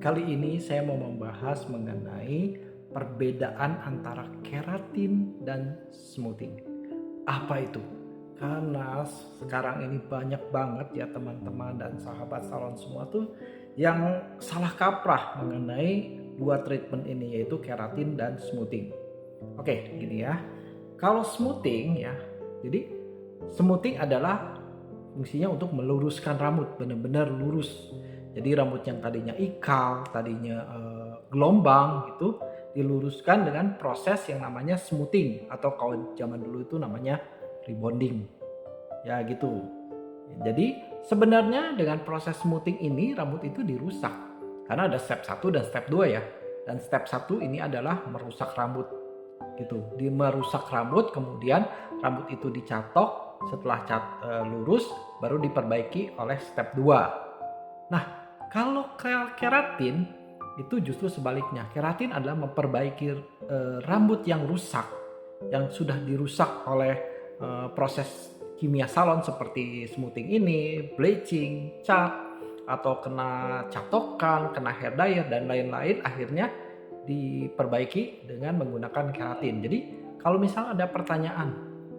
Kali ini saya mau membahas mengenai perbedaan antara keratin dan smoothing. Apa itu? Karena sekarang ini banyak banget ya teman-teman dan sahabat salon semua tuh yang salah kaprah mengenai dua treatment ini, yaitu keratin dan smoothing. Oke, gini ya. Kalau smoothing ya, jadi smoothing adalah fungsinya untuk meluruskan rambut, benar-benar lurus. Jadi rambut yang tadinya ikal, tadinya gelombang gitu, diluruskan dengan proses yang namanya smoothing, atau kalau zaman dulu itu namanya rebonding. Ya gitu. Jadi sebenarnya dengan proses smoothing ini rambut itu dirusak. Karena ada step 1 dan step 2 ya. Dan step 1 ini adalah merusak rambut gitu. Merusak rambut, kemudian rambut itu dicatok, setelah lurus baru diperbaiki oleh step 2. Nah, kalau keratin itu justru sebaliknya. Keratin adalah memperbaiki rambut yang rusak, yang sudah dirusak oleh proses kimia salon seperti smoothing ini, bleaching, cat, atau kena catokan, kena hair dryer dan lain-lain, akhirnya diperbaiki dengan menggunakan keratin. Jadi kalau misalnya ada pertanyaan,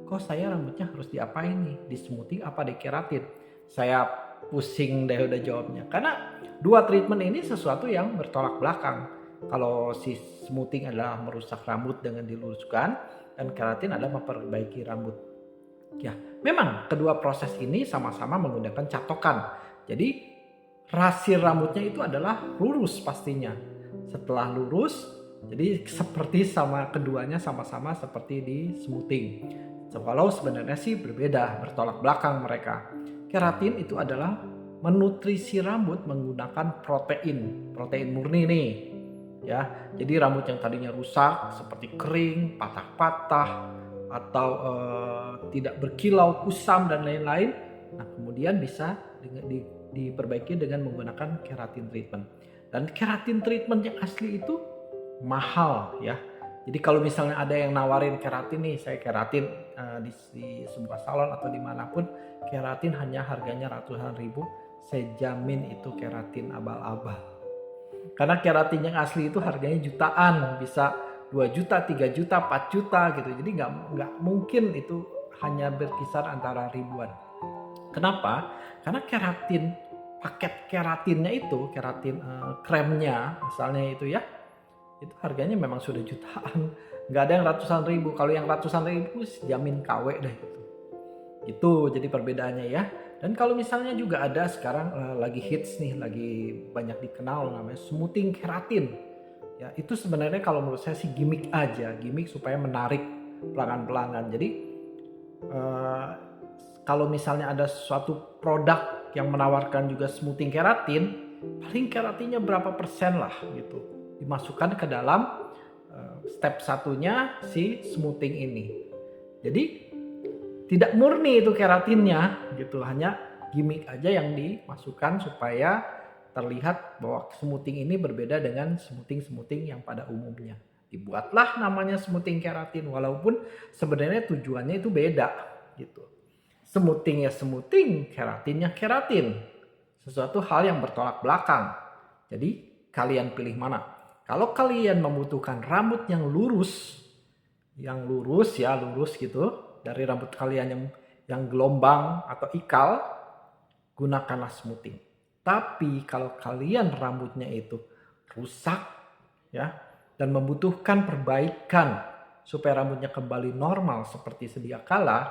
kok saya rambutnya harus diapain nih, di smoothing apa di keratin? Saya pusing deh udah jawabnya, karena dua treatment ini sesuatu yang bertolak belakang. Kalau si smoothing adalah merusak rambut dengan diluruskan, dan keratin adalah memperbaiki rambut. Ya, memang kedua proses ini sama-sama menggunakan catokan. Jadi hasil rambutnya itu adalah lurus pastinya. Setelah lurus, jadi seperti sama keduanya sama-sama seperti di smoothing. Walau sebenarnya sih berbeda, bertolak belakang mereka. Keratin itu adalah menutrisi rambut menggunakan protein murni nih. Ya, jadi rambut yang tadinya rusak seperti kering, patah-patah, atau tidak berkilau, kusam dan lain-lain, nah kemudian bisa diperbaiki dengan menggunakan keratin treatment. Dan keratin treatment yang asli itu mahal ya. Jadi kalau misalnya ada yang nawarin keratin nih, saya keratin di sebuah salon atau dimanapun, keratin hanya harganya ratusan ribu, saya jamin itu keratin abal-abal. Karena keratin yang asli itu harganya jutaan, bisa 2 juta, 3 juta, 4 juta gitu. Jadi nggak mungkin itu hanya berkisar antara ribuan. Kenapa? Karena keratin, paket keratinnya itu, keratin kremnya misalnya itu ya, itu harganya memang sudah jutaan. Nggak ada yang ratusan ribu. Kalau yang ratusan ribu jamin KW deh gitu. Itu jadi perbedaannya ya. Dan kalau misalnya juga ada sekarang lagi hits nih, lagi banyak dikenal namanya smoothing keratin. Ya, itu sebenarnya kalau menurut saya sih gimmick aja, gimmick supaya menarik pelanggan-pelanggan. Jadi kalau misalnya ada suatu produk yang menawarkan juga smoothing keratin, paling keratinnya berapa persen lah gitu, dimasukkan ke dalam step satunya si smoothing ini. Jadi tidak murni itu keratinnya gitu, hanya gimmick aja yang dimasukkan supaya terlihat bahwa smoothing ini berbeda dengan smoothing yang pada umumnya. Dibuatlah namanya smoothing keratin, walaupun sebenarnya tujuannya itu beda gitu. Smoothing ya smoothing, keratinnya keratin. Sesuatu hal yang bertolak belakang. Jadi kalian pilih mana? Kalau kalian membutuhkan rambut yang lurus gitu, dari rambut kalian yang gelombang atau ikal, gunakanlah smoothing. Tapi kalau kalian rambutnya itu rusak ya, dan membutuhkan perbaikan supaya rambutnya kembali normal seperti sedia kala,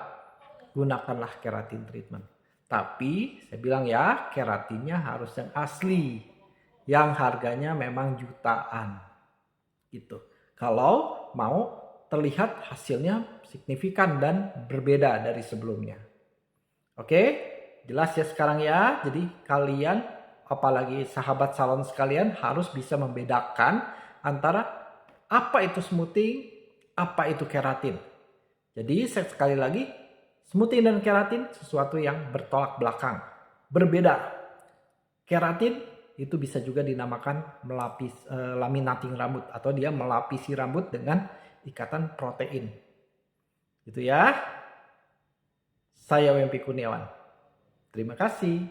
gunakanlah keratin treatment. Tapi saya bilang ya, keratinnya harus yang asli, yang harganya memang jutaan gitu. Kalau mau terlihat hasilnya signifikan dan berbeda dari sebelumnya. Oke, jelas ya sekarang ya. Jadi kalian, apalagi sahabat salon sekalian, harus bisa membedakan antara apa itu smoothing, apa itu keratin. Jadi sekali lagi, smoothing dan keratin sesuatu yang bertolak belakang, berbeda. Keratin itu bisa juga dinamakan laminating rambut, atau dia melapisi rambut dengan ikatan protein. Gitu ya. Saya Wempi Kurniawan. Terima kasih.